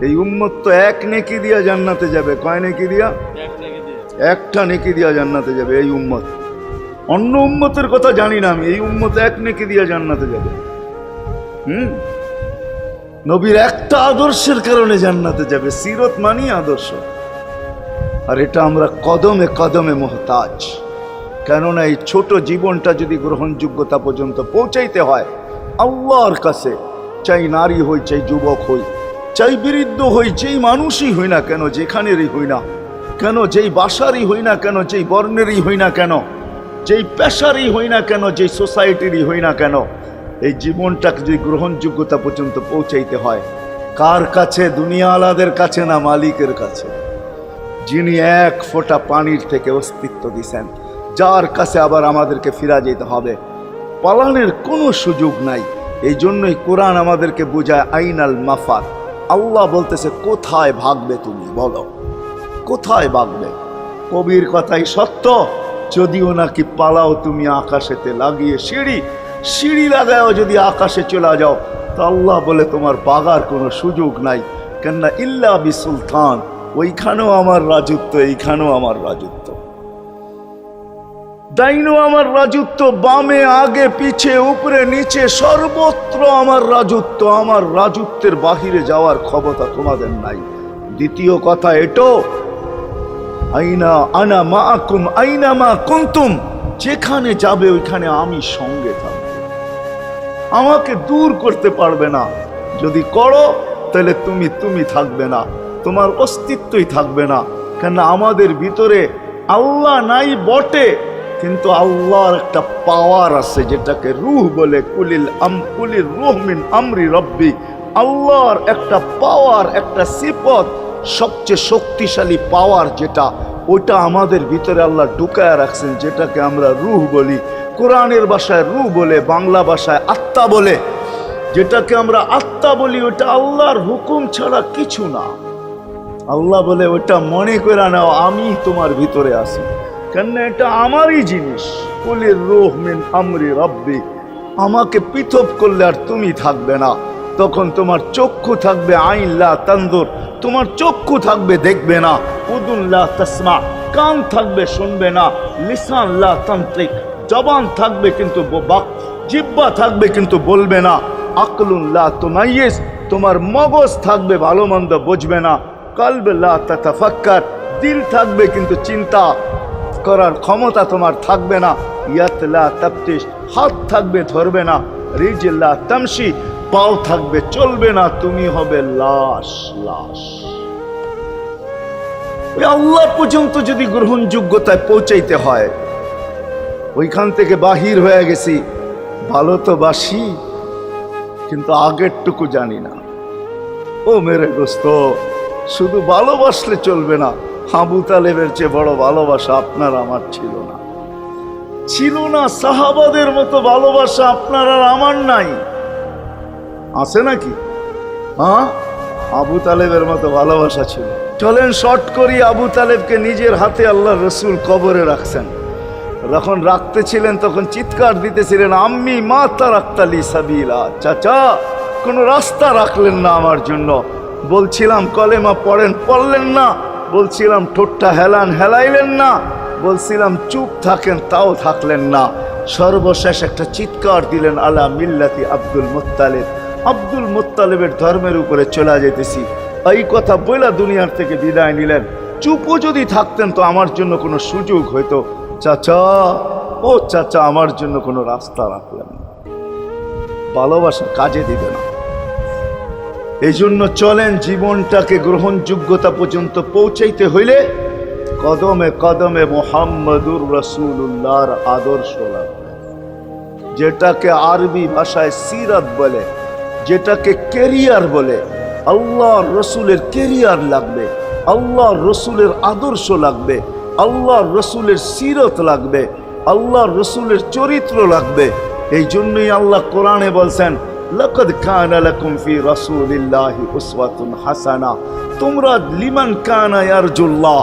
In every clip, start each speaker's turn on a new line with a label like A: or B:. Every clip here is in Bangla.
A: এই উম্মত তো এক নেকি দিয়া জান্নাতে যাবে। কয় নেকি দিয়া? একটা নেকি দিয়া জান্নাতে যাবে এই উম্মত। অন্য উম্মতের কথা জানি না আমি, এই উম্মত এক নেকি দিয়া জান্নাতে যাবে। নবীর একটা আদর্শের কারণে জান্নাতে যাবে। সিরত মানি আদর্শ, আর এটা আমরা কদমে কদমে মুহতাজ। কেননা এই ছোট জীবনটা যদি গ্রহণযোগ্যতা পর্যন্ত পৌঁছাইতে হয় আল্লাহর কাছে, চাই নারী হই, চাই যুবক হই, চাই বৃদ্ধ হই, যেই মানুষই হই না কেন, যেখানেরই হই না কেন, যেই বাসারই হই না কেন, যেই বর্ণেরই হই না কেন, যেই পেশারই হই না কেন, যেই সোসাইটিরই হই না কেন, এই জীবনটাকে যদি গ্রহণযোগ্যতা পর্যন্ত পৌঁছাইতে হয় কার কাছে? দুনিয়াওয়ালাদের কাছে না, মালিকের কাছে, যিনি এক ফোঁটা পানির থেকে অস্তিত্ব দিছেন, যার কাছে আবার আমাদেরকে ফিরা যেতে হবে। পালানের কোনো সুযোগ নাই। এই জন্যই কোরআন আমাদেরকে বোঝায় আইনাল মাফার। আল্লাহ বলতেছে কোথায় ভাগবে তুমি, বলো কোথায় ভাগবে? কবির কথাই সত্য, যদিও নাকি পালাও তুমি আকাশেতে লাগিয়ে সিঁড়ি, সিঁড়ি লাগাও যদি আকাশে চলে যাও, তো আল্লাহ বলে তোমার বাগার কোনো সুযোগ নাই। কেননা ইল্লা বি সুলতান, ওইখানেও আমার রাজত্ব, এইখানেও আমার রাজত্ব, ডাইনো আমার রাজত্ব, বামে আগে পিছে উপরে নিচে সর্বত্র আমার রাজত্ব। আমার রাজত্বের বাহিরে যাওয়ার ক্ষমতা তোমাদের নাই। দ্বিতীয় কথা এটো, আইনা আনা মাআকুম আইনা মা কুনতুম, যেখানে যাবে ওইখানে আমি সঙ্গে থাকব, আমাকে দূর করতে পারবে না। যদি করো তাহলে তুমি থাকবে না, তোমার অস্তিত্বই থাকবে না। কেন আমাদের ভিতরে আল্লাহ নাই বটে, কিন্তু আল্লাহর একটা পাওয়ার আছে যেটাকে রূহ বলে। কুলির রূহ মিন আমরি রব্বি, আল্লাহর একটা পাওয়ার, একটা সিফত, সবচেয়ে শক্তিশালী পাওয়ার যেটা, ওটা আমাদের ভিতরে আল্লাহ ঢুকায় রাখছেন, যেটাকে আমরা রূহ বলি। কোরআনের ভাষায় রূহ বলে, বাংলা ভাষায় আত্মা বলে। যেটাকে আমরা আত্মা বলি ওটা আল্লাহর হুকুম ছাড়া কিছু না। আল্লাহ বলে ওটা মনে করে নাও আমি তোমার ভিতরে আছি, কেন এটা আমারই জিনিস। কুলির রূহ মিন আমরি রব্বি, আমাকে পৃথক করলে আর তুমি থাকবে না। তখন তোমার চক্ষু থাকবে আইন লা তানজুর, তোমার চক্ষু থাকবে দেখবে না। উদুন লা তাসমা, কান থাকবে শুনবে না। লিসান লা তান্তিক, জবান থাকবে কিন্তু জিহ্বা থাকবে কিন্তু বলবে না। আকলুন লা তুমাইয়িজ, তোমার মগজ থাকবে ভালো মন্দ বুঝবে না। কলব লা তাতাফাক্কার, দিল থাকবে কিন্তু চিন্তা করার ক্ষমতা তোমার থাকবে না। ইয়াত লা তাফতিশ, হাত থাকবে ধরবে না। রিজল লা তামশি, পাও থাকবে চলবে না। তুমি হবে লাশ। ওই আল্লাহ পর্যন্ত যদি গ্রহণযোগ্যতায় পৌঁছাইতে হয়, ওইখান থেকে বাহির হয়ে গেছি, ভালো তো বাসি কিন্তু আগেরটুকু জানি না। ও মেরে দোস্ত, শুধু ভালোবাসলে চলবে না। আবু তালেবের চেয়ে বড় ভালোবাসা আপনার আমার ছিল না। সাহাবাদের মতো ভালোবাসা আপনার আর আমার নাই। আছে নাকি? হ্যাঁ, আবু তালেবের মতো ভালোবাসা ছিল। চলেন শর্ট করি। আবু তালেবকে নিজের হাতে আল্লাহ রসুল কবরে রাখছেন। যখন রাখতেছিলেন তখন চিৎকার দিতেছিলেন, আম্মি মা তারাক্তালি সাবিলা, চাচা কোন রাস্তা রাখলেন না আমার জন্য। বলছিলাম কলেমা পড়েন, পড়লেন না। বলছিলাম ঠোঁটটা হেলান, হেলাইলেন না। বলছিলাম চুপ থাকেন, তাও থাকলেন না। সর্বশেষ একটা চিৎকার দিলেন, আলা মিল্লাতি আব্দুল মুত্তালিব, আব্দুল মুত্তালিবের ধর্মের উপরে চলে যেতেছি। এই কথা বলে দুনিয়ার থেকে বিদায় নিলেন। চুপও যদি থাকতেন তো আমার জন্য কোনো সুযোগ হইতো। চাচা, ও চাচা, আমার জন্য কোনো রাস্তা রাখলেন না। ভালোবাসা কাজে দিবে না। এই জন্য চলেন, জীবনটাকে গ্রহণযোগ্যতা পর্যন্ত পৌঁছাইতে হইলে কদমে কদমে মুহাম্মদুর রাসূলুল্লাহর আদর্শ লাগবে। যেটাকে আরবি ভাষায় সিরাত বলে, যেটাকে কেরিয়ার বলে। আল্লাহর রসুলের কেরিয়ার লাগবে, আল্লাহর রসুলের আদর্শ লাগবে, আল্লাহর রসুলের সিরত লাগবে, আল্লাহর রসুলের চরিত্র লাগবে। এই জন্যই আল্লাহ কোরআনে বলছেন, লাকাদ কানা লাকুম ফি রাসূলিল্লাহি উসওয়াতুন হাসানা, তোমরা লিমান কানা ইয়ারজুল্লাহ,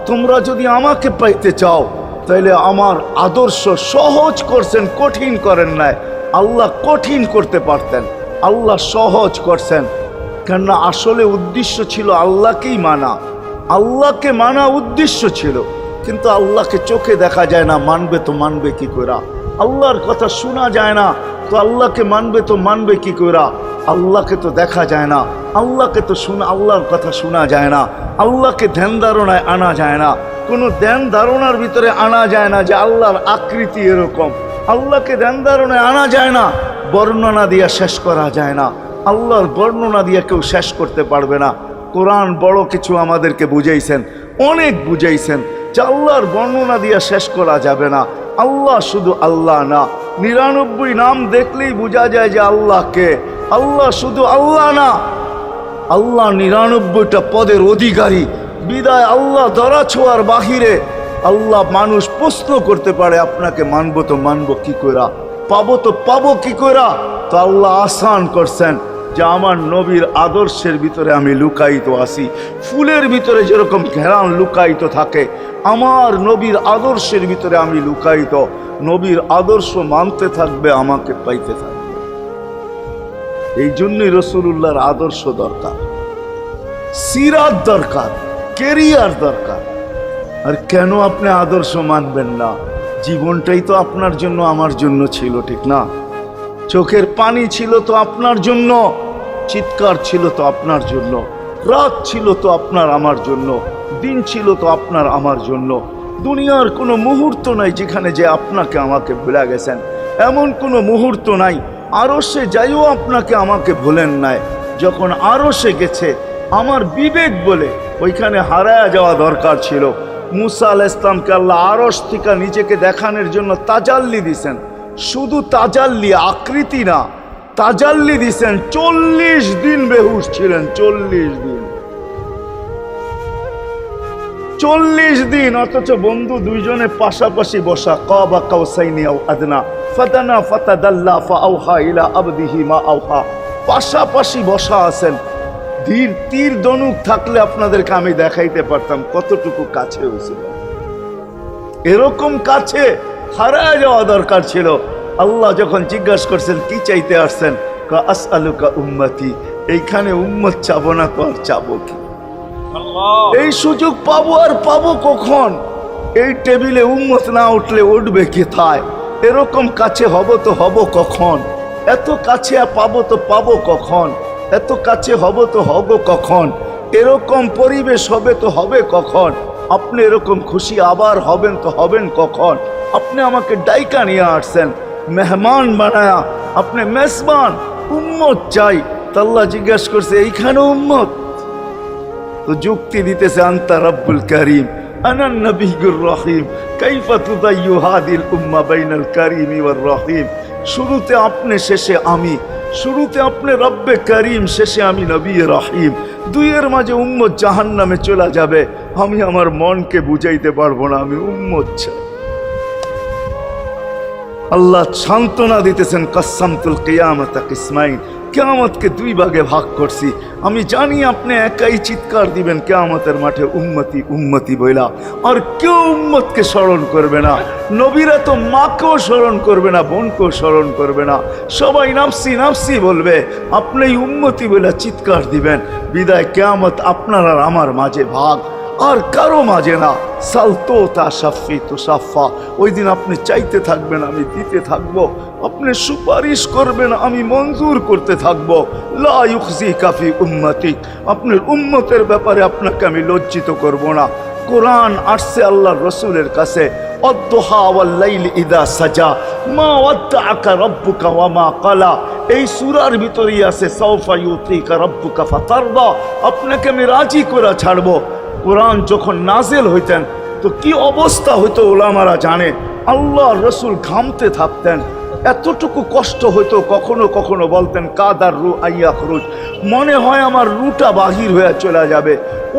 A: তোমরা যদি আমাকে পাইতে চাও তাহলে আমার আদর্শ সহজ করছেন, কঠিন করেন নাই। আল্লাহ কঠিন করতে পারতেন, আল্লাহ সহজ করছেন। কেননা আসলে উদ্দেশ্য ছিল আল্লাহকেই মানা, আল্লাহকে মানা উদ্দেশ্য ছিল। কিন্তু আল্লাহকে চোখে দেখা যায় না, মানবে তো মানবে কি করে? আল্লাহর কথা শোনা যায় না, তো আল্লাহকে মানবে তো মানবে কি করে? আল্লাহকে তো দেখা যায় না, আল্লাহকে তো আল্লাহর কথা শোনা যায় না, আল্লাহকে ধ্যান ধারণায় আনা যায় না, কোনো ধ্যান ধারণার ভিতরে আনা যায় না যে আল্লাহর আকৃতি এরকম। আল্লাহকে ধ্যান ধারণায় আনা যায় না, বর্ণনা দিয়ে শেষ করা যায় না। আল্লাহর বর্ণনা দিয়ে কেউ শেষ করতে পারবে না। কোরআন বড় কিছু আমাদেরকে বুঝাইছেন, অনেক বুঝাইছেন যে আল্লাহর বর্ণনা দিয়ে শেষ করা যাবে না। আল্লাহ শুধু আল্লাহ না, 99 নাম দেখলেই বোঝা যায় যে আল্লাহকে। আল্লাহ শুধু আল্লাহ না, আল্লাহ 99টা পদের অধিকারী। বিদায় আল্লাহ ধরা ছোঁয়ার বাহিরে আল্লাহ মানুষ প্রশ্ন করতে পারে, আপনাকে মানবো তো মানবো কি কইরা, পাবো তো পাবো কি কইরা? তো আল্লাহ আসান করছেন যে আমার নবীর আদর্শের ভিতরে আমি লুকায়িত আছি। ফুলের ভিতরে যেরকম ঘেরান লুকায়িত থাকে, আমার নবীর আদর্শের ভিতরে আমি লুকায়িত। নবীর আদর্শ মানতে থাকবে, আমাকে পাইতে থাকবে। এই জন্যই রাসূলুল্লাহর আদর্শ দরকার, সিরাত দরকার, কেরিয়ার দরকার। আর কেন আপনি আদর্শ মানবেন না? জীবনটাই তো আপনার জন্য আমার জন্য ছিল, ঠিক না? চোখের পানি ছিল তো আপনার জন্য, চিৎকার ছিল তো আপনার জন্য, রাত ছিল তো আপনার আমার জন্য, দিন ছিল তো আপনার আমার জন্য। দুনিয়ার কোনো মুহূর্ত নাই যেখানে যে আপনাকে আমাকে ভুলে গেছেন, এমন কোনো মুহূর্ত নাই। আরশে যাইও আপনাকে আমাকে ভুলেন নাই। যখন আরশে গেছে আমার বিবেক বলে ওইখানে হারায়া যাওয়া দরকার ছিল। মুসা আলাইহিস সালামকে আল্লাহ আরশ থেকে নিজেকে দেখানোর জন্য তাজাল্লি দিছেন। শুধু তাজাল্লি, আকৃতি না, তাজাল্লি দিছেন। 40 দিন বেহুশ ছিলেন, 40 দিন, 40 দিন। অথচ বন্ধু দুইজনে পাশাপাশি বসা, কাবা কাউসাইনি আও আদনা ফাদানা ফাতাদাল্লা ফাআওহা ইলা আবদিহি মা আওহা, পাশাপাশি বসা আছেন। তীর ধনুক থাকলে আপনাদেরকে আমি দেখাইতে পারতাম কতটুকু কাছে হয়েছিল। এরকম কাছে হারায় যাওয়া দরকার ছিল। আল্লাহ যখন জিজ্ঞাসা করছেন কি চাইতে আসছেন, আসআলুকা উম্মতি, এইখানে উম্মত চাবো না তো আর চাবো কি? এই সুযোগ পাবো আর পাবো কখন? এই টেবিলে উম্মত না উঠলে উঠবে কোথায়? এরকম কাছে হব তো হব কখন? এত কাছে পাবো তো পাবো কখন? এত কাছে হব তো হব কখন? এরকম পরিবেশ হবে তো হবে কখন? আপনি এরকম খুশি আবার হবেন তো হবেন কখন? আপনি আমাকে ডাইকা নিয়ে আসছেন, মেহমান বানায়া, আপনি মেজবান, উম্মত চাই। আল্লাহ জিজ্ঞাসা করছে এইখানে উম্মত? তো যুক্তি দিতেছে আনতা রব্বুল করিম আনান নবিয়্যুর রহিম কাইফা তুদাইয়ু হাদিল উম্মাহ বাইনাল কারীমি ওয়ার রহিম। শুরুতে আপনি, শেষে আমি। শুরুতে আপনি রব্বে করিম, শেষে আমি নবী রহিম। দুইয়ের মাঝে উম্মত জাহান্নামে চলে যাবে। আমি আমার মনকে বুঝাইতে পারবো না, আমি উম্মত চাই। আল্লাহ সান্ত্বনা দিতেছেন, কাসসামতুল কিয়ামাতা কিসমাইন, কিয়ামতকে 2 ভাগে ভাগ করছি। আমি জানি আপনি একাই চিৎকার দিবেন কিয়ামতের মাঠে উম্মতি উম্মতি বইলা, আর কেউ উম্মতকে স্মরণ করবে না। নবীরা তো মাকেও স্মরণ করবে না, বোনকেও স্মরণ করবে না, সবাই নাফসি নাফসি বলবে। আপনি উম্মতি বইলা চিৎকার দিবেন। বিদায় কিয়ামত আপনার আর আমার মাঝে ভাগ, আর কারো মাঝে না। সালতো তা সাফি তো সাফা, ওই দিন আপনি চাইতে থাকবেন, আমি দিতে থাকবো। আপনি সুপারিশ করবেন, আমি মঞ্জুর করতে থাকবো। লা ইউখজিকা ফি উম্মতিক, আপনার উম্মতের ব্যাপারে আপনাকে আমি লজ্জিত করব না। কোরআন আসছে আল্লাহর রসুলের কাছে, অদ্দুহা ওয়াল লাইলি ইদা সাজা মা ওয়াদ্দাআকা রাব্বুকা ওয়া মা ক্বালা। এই সূরার ভিতরেই আছে সাউফা ইউতিকা রাব্বুকা ফাতারদা, আপনাকে আমি রাজি করে ছাড়বো। কোরআন যখন নাজেল হইতেন তো কি অবস্থা হইতো ওলামারা জানে। আল্লাহ রসুল ঘামতে থাকতেন, এতটুকু কষ্ট হইতো। কখনো কখনো বলতেন কাদার রু আইয়া খরুজ, মনে হয় আমার রুটা বাহির হয়ে চলে যাবে।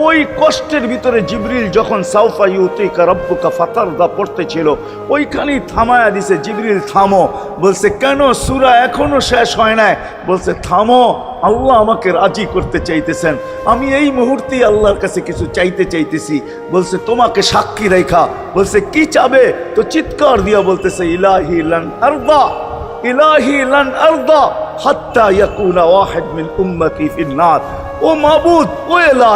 A: ওই কষ্টের ভিতরে জিবরিল যখন সাউফা ইউতিকা রাব্বুকা ফাতারদা পড়তেছিল, ওইখানেই থামায়া দিছে, জিবরিল থামো। বলছে কেন? সূরা এখনো শেষ হয় নাই। বলছে থামো, আল্লাহ আমাকে রাজি করতে চাইতেছেন, আমি এই মুহূর্তেই আল্লাহর কাছে কিছু চাইতে চাইতেছি। বলছে তোমাকে সাক্ষী রেখা। বলছে কি চাবে? তো চিৎকার দিয়া বলতেছে ইলাহি লান আরদা, ইলাহি লান আরদা হাত্তা ইয়াকুনা ওয়াহিদ মিন উম্মতি ফিন নার। ও মাবুদ, ও এলা,